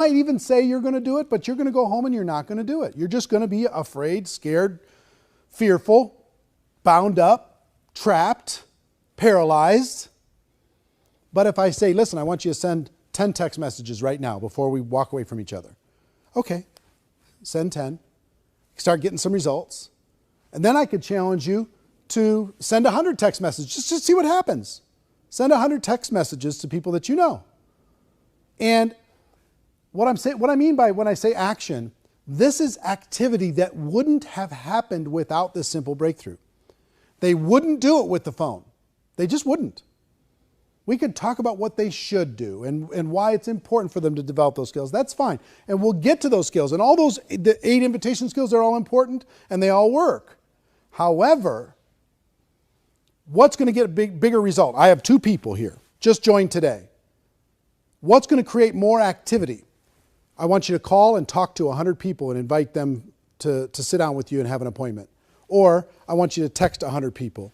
might even say you're going to do it, but you're going to go home and you're not going to do it. You're just going to be afraid, scared, fearful, bound up, trapped, paralyzed. But if I say, listen, I want you to send 10 text messages right now before we walk away from each other. Okay, send 10. Start getting some results. And then I could challenge you to send 100 text messages just to see what happens. Send 100 text messages to people that you know. And what I mean by when I say action, this is activity that wouldn't have happened without this simple breakthrough. They wouldn't do it with the phone. They just wouldn't. We could talk about what they should do and why it's important for them to develop those skills. That's fine. And we'll get to those skills. And all those, the 8 invitation skills, they're all important and they all work. However, what's going to get a bigger result? I have 2 people here, just joined today. What's going to create more activity? I want you to call and talk to 100 people and invite them to sit down with you and have an appointment. Or I want you to text 100 people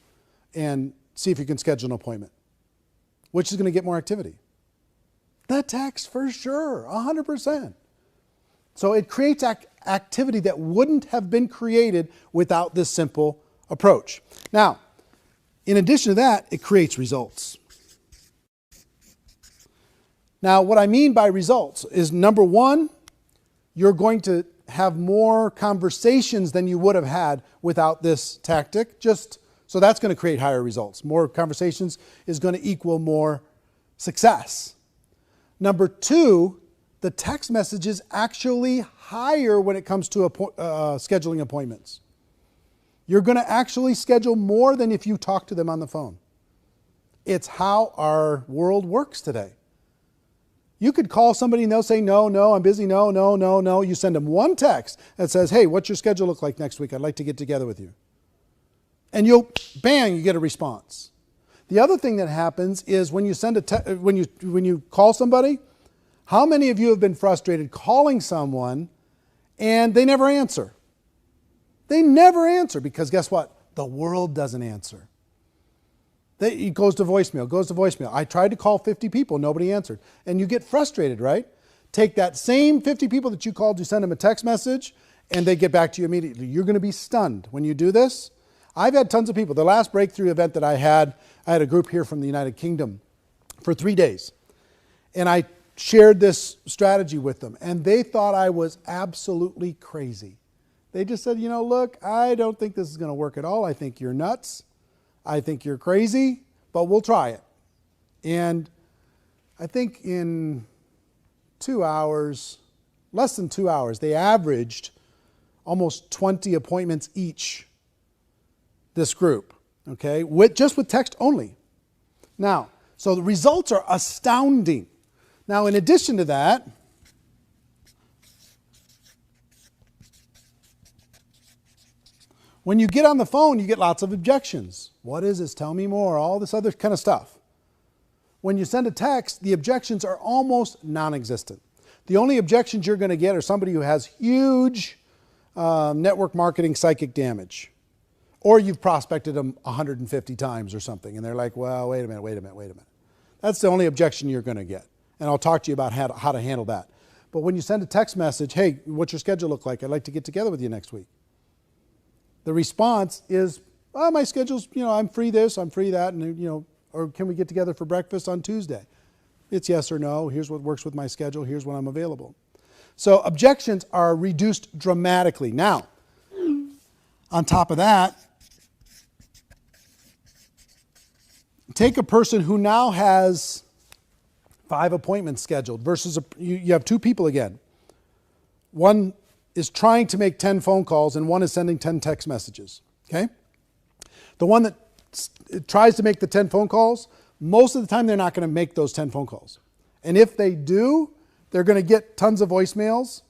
and see if you can schedule an appointment. Which is going to get more activity? The text for sure, 100%. So it creates activity that wouldn't have been created without this simple approach. Now, in addition to that, it creates results. Now, what I mean by results is, number one, you're going to have more conversations than you would have had without this tactic. So that's going to create higher results. More conversations is going to equal more success. Number 2, the text message is actually higher when it comes to scheduling appointments. You're going to actually schedule more than if you talk to them on the phone. It's how our world works today. You could call somebody and they'll say, no, I'm busy, no. You send them one text that says, hey, what's your schedule look like next week? I'd like to get together with you. And you get a response. The other thing that happens is when you when you call somebody, how many of you have been frustrated calling someone and they never answer? They never answer because guess what? The world doesn't answer. It goes to voicemail. I tried to call 50 people, nobody answered. And you get frustrated, right? Take that same 50 people that you called, you send them a text message, and they get back to you immediately. You're going to be stunned when you do this. I've had tons of people. The last breakthrough event that I had a group here from the United Kingdom for 3 days. And I shared this strategy with them, and they thought I was absolutely crazy. They just said, look, I don't think this is going to work at all. I think you're nuts. I think you're crazy, but we'll try it. And I think in 2 hours, less than 2 hours, they averaged almost 20 appointments each, this group, okay, just with text only. Now, so the results are astounding. Now, in addition to that, when you get on the phone, you get lots of objections. What is this? Tell me more. All this other kind of stuff. When you send a text, the objections are almost non-existent. The only objections you're going to get are somebody who has huge network marketing psychic damage. Or you've prospected them 150 times or something, and they're like, well, wait a minute. That's the only objection you're going to get. And I'll talk to you about how to handle that. But when you send a text message, hey, what's your schedule look like? I'd like to get together with you next week. The response is, oh, my schedule's, I'm free this, I'm free that, and, or can we get together for breakfast on Tuesday? It's yes or no. Here's what works with my schedule. Here's when I'm available. So objections are reduced dramatically. Now, on top of that, take a person who now has 5 appointments scheduled versus you have 2 people again. One is trying to make 10 phone calls and one is sending 10 text messages, okay? The one that tries to make the 10 phone calls, most of the time they're not going to make those 10 phone calls. And if they do, they're going to get tons of voicemails.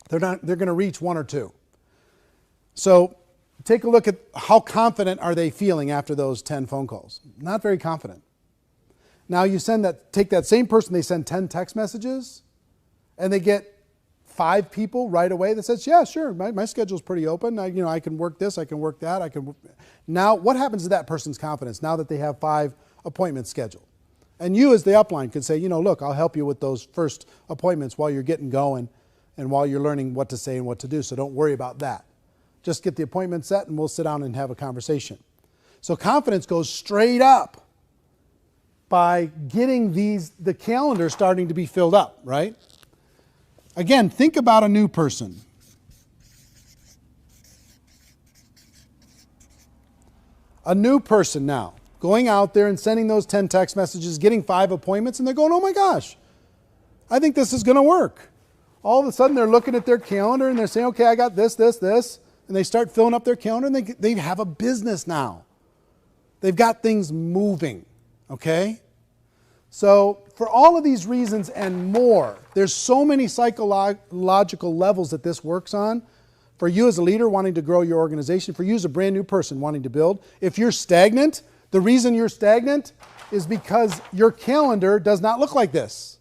They're going to reach 1 or 2. So take a look at how confident are they feeling after those 10 phone calls. Not very confident. Now you take that same person, they send 10 text messages and they get 5 people right away that says, yeah, sure, my schedule's pretty open. I can work this, I can work that. Now, what happens to that person's confidence now that they have 5 appointments scheduled? And you as the upline could say, look, I'll help you with those first appointments while you're getting going and while you're learning what to say and what to do. So don't worry about that. Just get the appointment set and we'll sit down and have a conversation. So confidence goes straight up by getting the calendar starting to be filled up, right? Again, think about a new person. A new person now, going out there and sending those 10 text messages, getting 5 appointments, and they're going, oh my gosh, I think this is going to work. All of a sudden they're looking at their calendar and they're saying, okay, I got this, this, this. And they start filling up their calendar and they have a business now. They've got things moving, okay? So for all of these reasons and more, there's so many psychological levels that this works on. For you as a leader wanting to grow your organization, for you as a brand new person wanting to build, if you're stagnant, the reason you're stagnant is because your calendar does not look like this.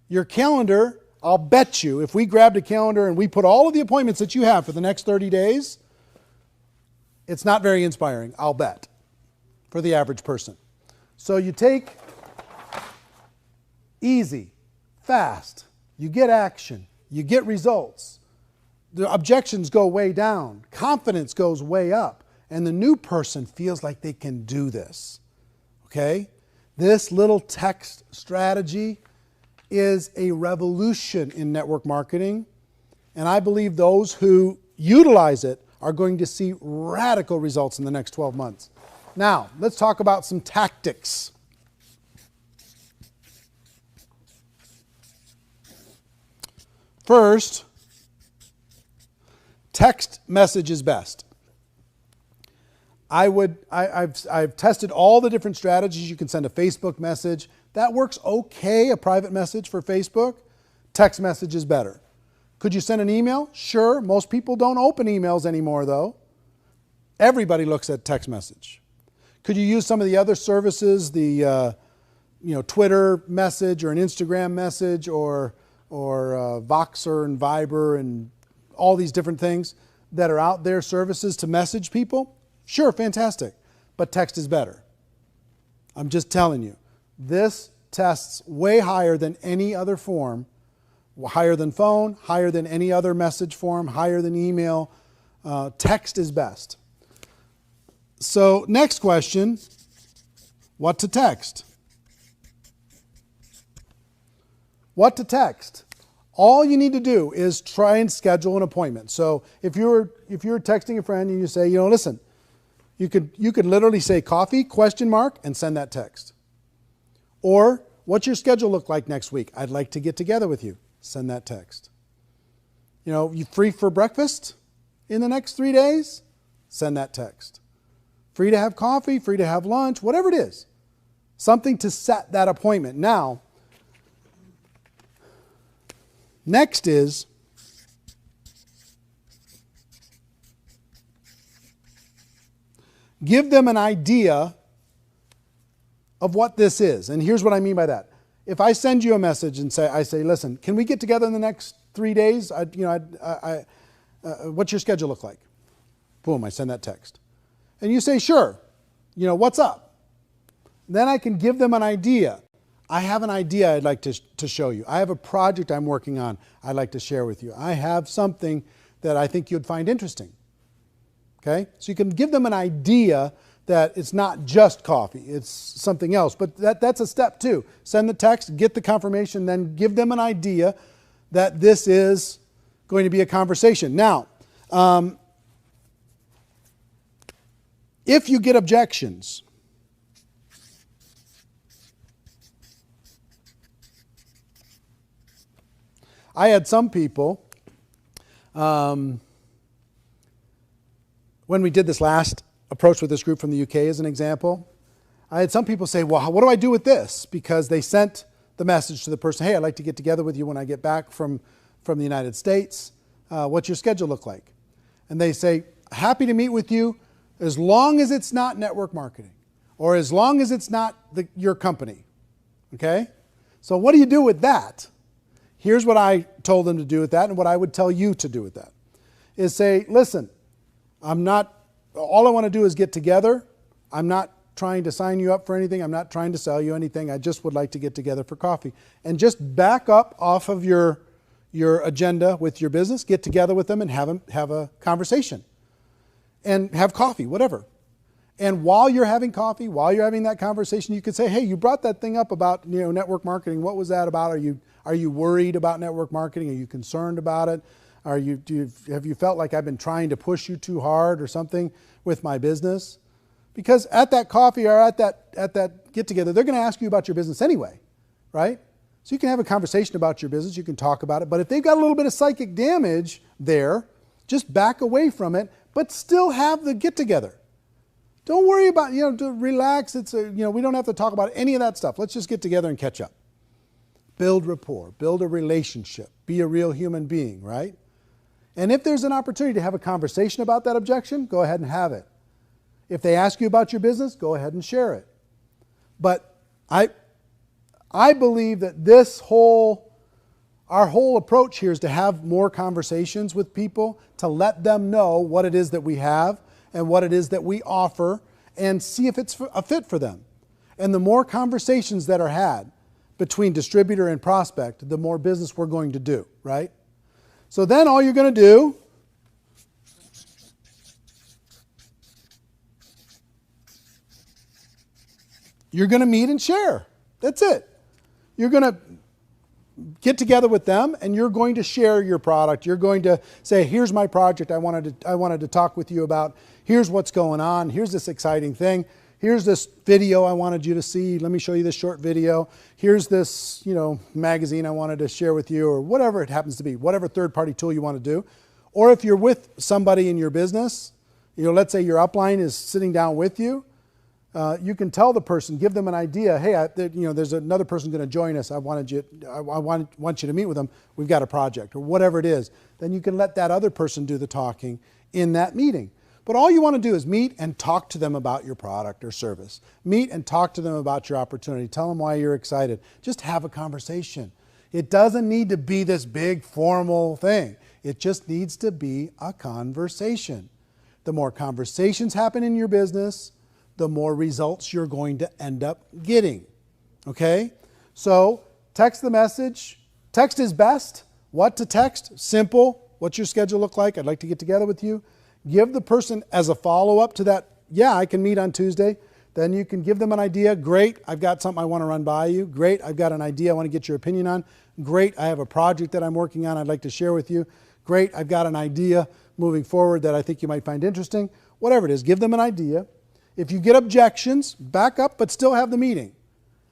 Your calendar, I'll bet you, if we grabbed a calendar and we put all of the appointments that you have for the next 30 days, it's not very inspiring, I'll bet, for the average person. So you take easy, fast, you get action, you get results. The objections go way down, confidence goes way up, and the new person feels like they can do this, okay? This little text strategy is a revolution in network marketing, and I believe those who utilize it are going to see radical results in the next 12 months. Now, let's talk about some tactics. First, text message is best. I've tested all the different strategies. You can send a Facebook message. That works okay, a private message for Facebook. Text message is better. Could you send an email? Sure. Most people don't open emails anymore, though. Everybody looks at text message. Could you use some of the other services, the Twitter message or an Instagram message or Voxer and Viber and all these different things that are out there, services to message people? Sure, fantastic. But text is better. I'm just telling you. This tests way higher than any other form, higher than phone, higher than any other message form, higher than email. Text is best. So next question, what to text? What to text? All you need to do is try and schedule an appointment. So if you're texting a friend and you say, listen, you could literally say coffee, ? And send that text. Or, what's your schedule look like next week? I'd like to get together with you. Send that text. You free for breakfast in the next 3 days? Send that text. Free to have coffee, free to have lunch, whatever it is. Something to set that appointment. Now, next is give them an idea of what this is. And here's what I mean by that. If I send you a message and I say, listen, can we get together in the next 3 days? What's your schedule look like? Boom, I send that text. And you say, sure, what's up? Then I can give them an idea. I have an idea I'd like to show you. I have a project I'm working on I'd like to share with you. I have something that I think you'd find interesting. Okay? So you can give them an idea that it's not just coffee, it's something else. But that's a step too. Send the text, get the confirmation, then give them an idea that this is going to be a conversation. Now, if you get objections, I had some people, when we did this last approach with this group from the UK as an example, I had some people say, well, what do I do with this? Because they sent the message to the person, hey, I'd like to get together with you when I get back from the United States. What's your schedule look like? And they say, happy to meet with you as long as it's not network marketing or as long as it's not your company. Okay? So what do you do with that? Here's what I told them to do with that and what I would tell you to do with that. Is say, listen, all I want to do is get together. I'm not trying to sign you up for anything. I'm not trying to sell you anything. I just would like to get together for coffee. And just back up off of your agenda with your business, get together with them and have a conversation. And have coffee, whatever. And while you're having coffee, while you're having that conversation, you could say, hey, you brought that thing up about network marketing. What was that about? Are you worried about network marketing? Are you concerned about it? Have you felt like I've been trying to push you too hard or something with my business? Because at that coffee or at that get together, they're going to ask you about your business anyway, right? So you can have a conversation about your business. You can talk about it. But if they've got a little bit of psychic damage there, just back away from it, but still have the get together. Don't worry about, to relax. We don't have to talk about any of that stuff. Let's just get together and catch up. Build rapport, build a relationship, be a real human being, right? And if there's an opportunity to have a conversation about that objection, go ahead and have it. If they ask you about your business, go ahead and share it. But I believe that our whole approach here is to have more conversations with people, to let them know what it is that we have and what it is that we offer, and see if it's a fit for them. And the more conversations that are had between distributor and prospect, the more business we're going to do, right? So then all you're going to do you're going to meet and share. That's it. You're going to get together with them and you're going to share your product. You're going to say, here's my project I wanted to talk with you about. Here's what's going on. Here's this exciting thing. Here's this video I wanted you to see. Let me show you this short video. Here's this, magazine I wanted to share with you, or whatever it happens to be, whatever third-party tool you want to do. Or if you're with somebody in your business, let's say your upline is sitting down with you, you can tell the person, give them an idea. Hey, there's another person going to join us. I want you to meet with them. We've got a project, or whatever it is. Then you can let that other person do the talking in that meeting. But all you want to do is meet and talk to them about your product or service. Meet and talk to them about your opportunity. Tell them why you're excited. Just have a conversation. It doesn't need to be this big formal thing. It just needs to be a conversation. The more conversations happen in your business, the more results you're going to end up getting. Okay? So text the message. Text is best. What to text? Simple. What's your schedule look like? I'd like to get together with you. Give the person as a follow-up to that, yeah, I can meet on Tuesday. Then you can give them an idea. Great, I've got something I want to run by you. Great, I've got an idea I want to get your opinion on. Great, I have a project that I'm working on I'd like to share with you. Great, I've got an idea moving forward that I think you might find interesting. Whatever it is, give them an idea. If you get objections, back up, but still have the meeting.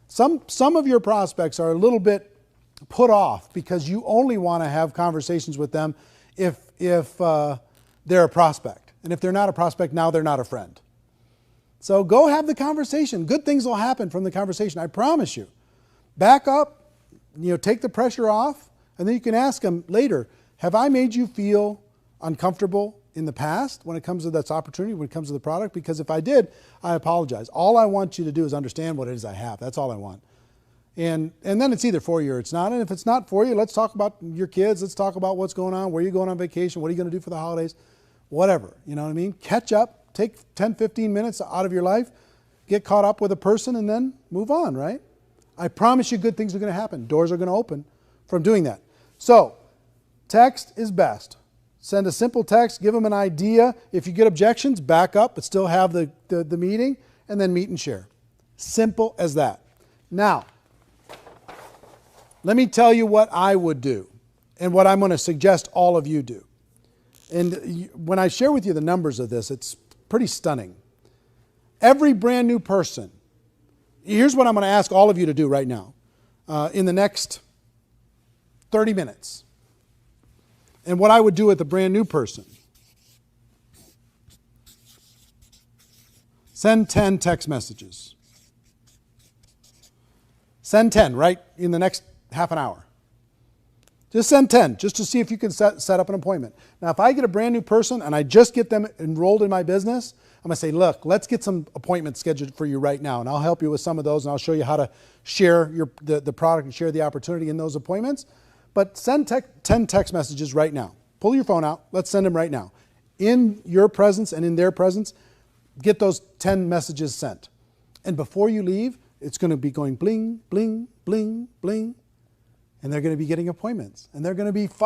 Some of your prospects are a little bit put off because you only want to have conversations with them if they're a prospect. And if they're not a prospect, now they're not a friend. So go have the conversation. Good things will happen from the conversation, I promise you. Back up, take the pressure off, and then you can ask them later, have I made you feel uncomfortable in the past when it comes to this opportunity, when it comes to the product? Because if I did, I apologize. All I want you to do is understand what it is I have. That's all I want. And then it's either for you or it's not. And if it's not for you, let's talk about your kids. Let's talk about what's going on. Where are you going on vacation? What are you going to do for the holidays? Whatever, you know what I mean? Catch up, take 10, 15 minutes out of your life, get caught up with a person, and then move on, right? I promise you good things are going to happen. Doors are going to open from doing that. So, text is best. Send a simple text, give them an idea. If you get objections, back up, but still have the meeting, and then meet and share. Simple as that. Now, let me tell you what I would do and what I'm going to suggest all of you do. And when I share with you the numbers of this, it's pretty stunning. Every brand new person, here's what I'm going to ask all of you to do right now in the next 30 minutes. And what I would do with a brand new person. Send 10 text messages. Send 10 right in the next half an hour. Just send 10, just to see if you can set up an appointment. Now, if I get a brand new person and I just get them enrolled in my business, I'm going to say, look, let's get some appointments scheduled for you right now, and I'll help you with some of those, and I'll show you how to share the product and share the opportunity in those appointments. But send 10 text messages right now. Pull your phone out. Let's send them right now. In your presence and in their presence, get those 10 messages sent. And before you leave, it's going to be going bling, bling, bling, bling. And they're going to be getting appointments. And they're going to be